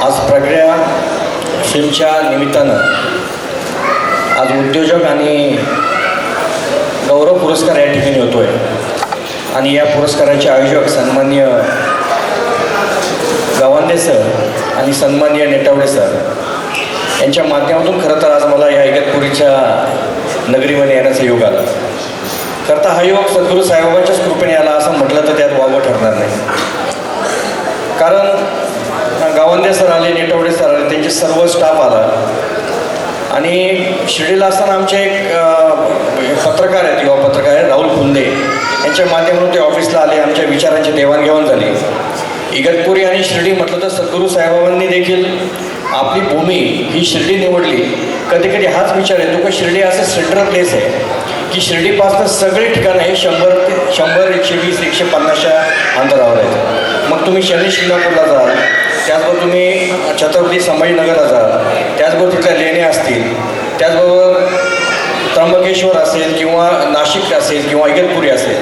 आज प्रज्ञा फिल्मच्या निमित्तानं आज उद्योजक आणि गौरव पुरस्कार या ठिकाणी होतो आहे आणि या पुरस्काराचे आयोजक सन्माननीय गावंदे सर आणि सन्माननीय नेटावडे सर यांच्या माध्यमातून खरं तर आज मला या इगतपुरीच्या नगरीमध्ये येण्याचा योग आला. खरं तर हा योग सद्गुरू साईबाबांच्याच कृपेने आला असं म्हटलं तर त्यात वावगं ठरणार नाही. कारण गावंदे सर आले, नेटवडे सर आले, त्यांचे सर्व स्टाफ आला आणि शिर्डीला असताना आमचे एक पत्रकार आहेत, युवा पत्रकार आहेत राहुल कुंदे, यांच्या माध्यमातून ते ऑफिसला आले. आमच्या विचारांची देवाणघेवाण झाली. इगतपुरी आणि शिर्डी म्हटलं तर सद्गुरू साईबाबांनी देखील आपली भूमी ही शिर्डी निवडली. कधी कधी हाच विचार येतो की शिर्डी असं सेंट्रल प्लेस आहे की शिर्डीपासून सगळे ठिकाणं हे 100, 120, 150च्या अंतरावर आहेत. मग तुम्ही शनी शिंगणापूरला जाल, त्याचबरोबर तुम्ही छत्रपती संभाजीनगरला जाल, त्याचबरोबर तिथल्या लेणे असतील, त्याचबरोबर त्र्यंबकेश्वर असेल किंवा नाशिक असेल किंवा इगतपुरी असेल,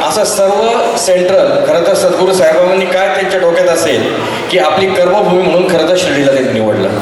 असं सर्व सेंट्रल खरं तर सद्गुरू साईबाबांनी काय त्यांच्या डोक्यात असेल की आपली कर्मभूमी म्हणून खरं तर शिर्डीला त्यांनी निवडलं.